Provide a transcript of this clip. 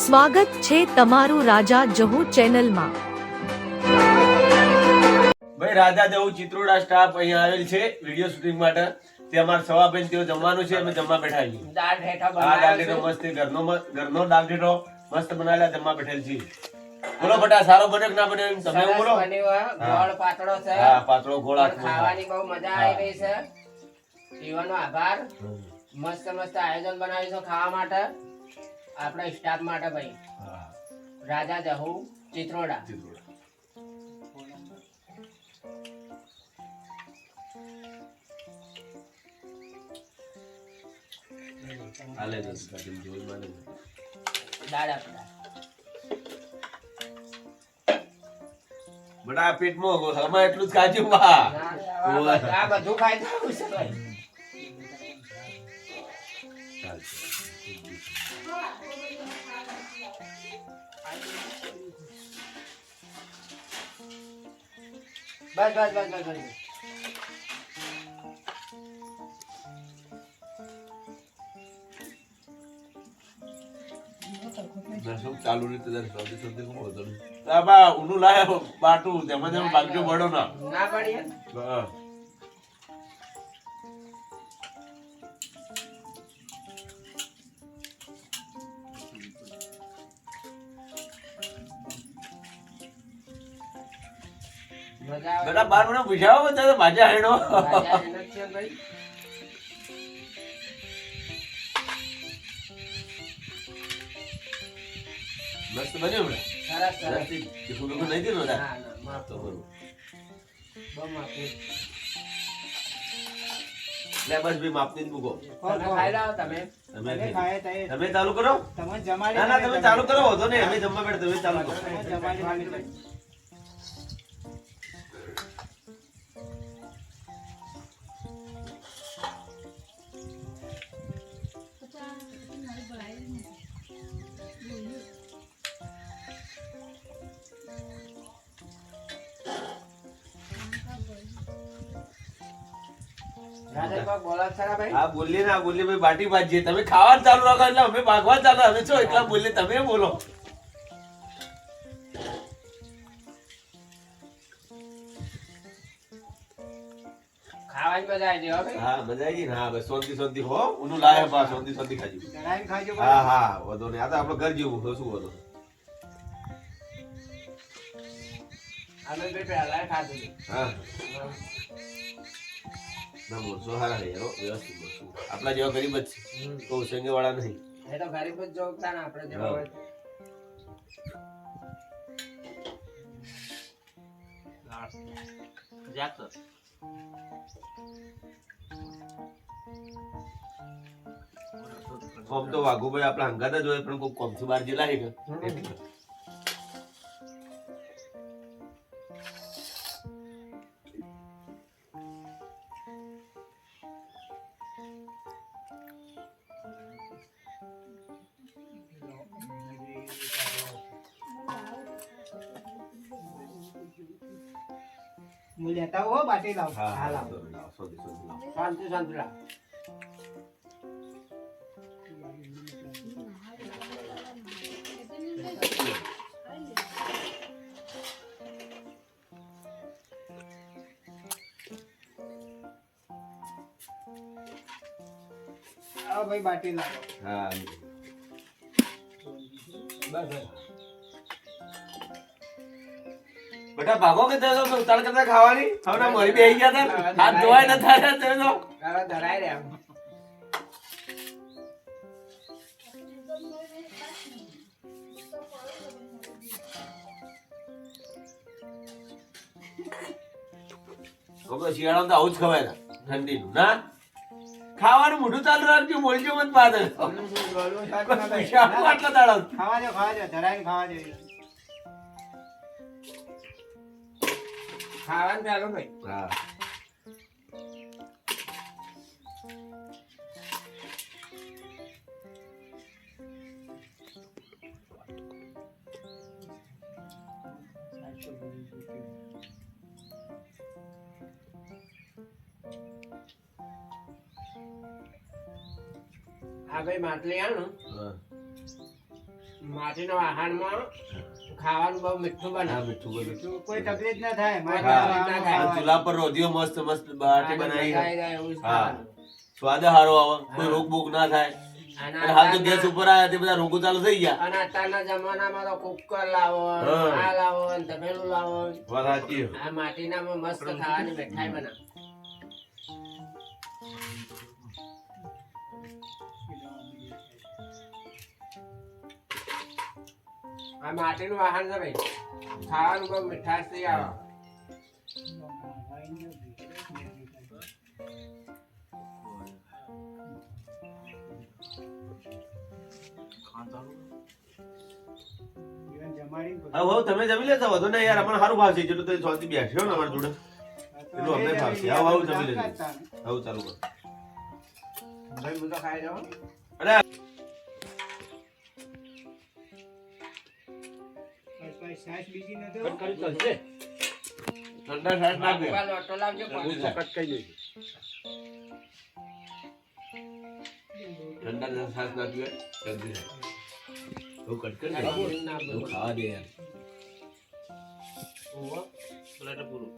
સ્વાગત છે તમારું રાજા જહુ ચેનલમાં। ભાઈ રાજા જહુ ચિત્રોડા સ્ટાફ અહીંયા આવેલ છે વિડિયો શૂટિંગ માટે। તે અમાર સવાબેન તેઓ જમવાનું છે, અમે જમવા બેઠા છીએ। દાળ ઢેઠા આ દાળ ઢેઠો મસ્ત ઘરનો દાળ ઢેઠો મસ્ત બનાવેલા જમવા બેઠેલ છીએ। બોલો બટા સારો બને કે ના બને તમે બોલો। ગોળ પાતળો છે। હા પાતળો ગોળ ખાવાની બહુ મજા આવી રહી છે। જીવનનો આભાર। મસ્ત મસ્ત આયોજન બનાવ્યું છે ખાવા માટે આપણા સ્ટાફ માટે ભાઈ। રાજા જહુ ચિત્રોડા। હાલે દસ કાઢી જોઈ માને દાળ આપડા બડા પેટમાં હમા એટલું જ ખાજો બા। આ બધું ખાઈ જવું છે ભાઈ। બસ બસ બસ બસ બસ દર્શક ચાલુ રીતે દર્શક કો બોલતો બા ઉનું લાયા બાટુ તેમાં તેમ બાગજો બડો ના ના પડીએ। હા મજા આવે બડા બાર મને પૂછાવો તો ભાજા હેડો રાજા એનો છે ભાઈ। મસ્ત બન્યો બડા સરસ સરસ। કે ફૂલો કો નહીં દીધો ના ના ના માફ તો બરો બહુ માફી। લે બસ ભી માપની જ મૂકો તમે ખાઈ લાવો તમે। તમે ચાલુ કરો ના ના તમે ચાલુ કરો વધો નહીં અમે જમવા બેઠ તમે ચાલુ કરો રાજા કોક બોલા ખરા ભાઈ। હા બોલીએ ના બોલીએ ભાઈ બાટી બાજીએ તમે ખાવાનું ચાલુ રાખો એટલે અમે ભાગવા ચાલુ અમે છો એટલા બોલીએ તમે બોલો ખાવાની મજા આવી જાય હો ભાઈ। હા મજા આવી ને હા બસ શાંતિ શાંતિ હો ઉનું લાય બા શાંતિ શાંતિ ખાજો હા હા વધો નહીં આ તો આપણું ઘર જેવું તો શું વધો અમે બે પહેલા ખાધું છે। હા ના બોલશો હારા નહીં યાર વ્યવસ્થિત બોલશું આપણા જેવા ગરીબ જ છે તો ઉસંગે વાળા નહીં એ તો ગરીબ જ જોગતા ને આપણે જેવા હોય। કોમ તો વાઘુભાઈ આપણા હંગાત જ હોય પણ કોઈ કોમથી બહાર જેલા હે કે એટલે લેતા હો બાટી લાવ। હા હા હા લાવ લાવ સોધી સોધી લાવ શાંતિ શાંતિ લાવ। આવો ભાઈ બાટી લાવો। હા બસ બેટા ભાગો કે તે તો ઉતાર કરતા ખાવાની હવે ના મરી બેહી ગયા હતા હાથ ધોવાય ન થાય તે તો હવે ધરાય રે આમ। તો શિયાળામાં તો આવું જ ખવાય ને ઠંડીનું ના ખાવાનું મોઢું ચાલુ રાખજો બોલજો મત બાદ આટલા દાડા ખાવા દો ધરાઈને ખાવા દો। ખાવાનું ચાલો ભાઈ। હા આ ભાઈ માટલી આનું માટીના વાહણમાં ખાવાનું બહુ મીઠું બને. હા, મીઠું બધું. કોઈ તકલીફ ના થાય કોઈ હા. તકલીફ ના થાય. અને ચૂલા પર રોધીઓ મસ્ત મસ્ત બાટી બનાવી ખાઈ જાય એવું જ હા. ખાવાનું. સ્વાદ હારો આવે કોઈ હા. રોગ બોગ ના થાય અને અને હાલ તો અત્યારના- ગેસ ઉપર આવ્યા તે બધા રોગો ચાલુ થઈ ગયા. અને અત્યારના જમાનામાં તો કુકર લાવો હા. આ લાવો ને તપેલું લાવો. વાત સાચી. આ માટીનામાં મસ્ત ખાવાની મીઠાઈ બનાવે. આ માટીનું વાહન છે ભાઈ, ખાવાનું બહુ મીઠાશ થી આવે. હા ભાઉ તમે જમી લેતા વધુ ને યાર અમને સારું ભાવશે જેટલું તો શાંતિ બેઠ્યો ને અમારી જોડે એટલું અમને ભાવશે. હા ભાઉ જમી લેજો. હા ચાલુ કર. ભાઈ હું તો ખાઈ જાઉં. અરે બીજી નથી ઠંડા સાઈડ નાખે. બાપુઆ લોટો લાવજો પાછો. ઠંડા સાઈડ નાખે. જલ્દી નાખ. બહુ કટ કરી દે. ના બહુ ખાવા દે યાર. ઓહો. પ્લેટ પૂરું.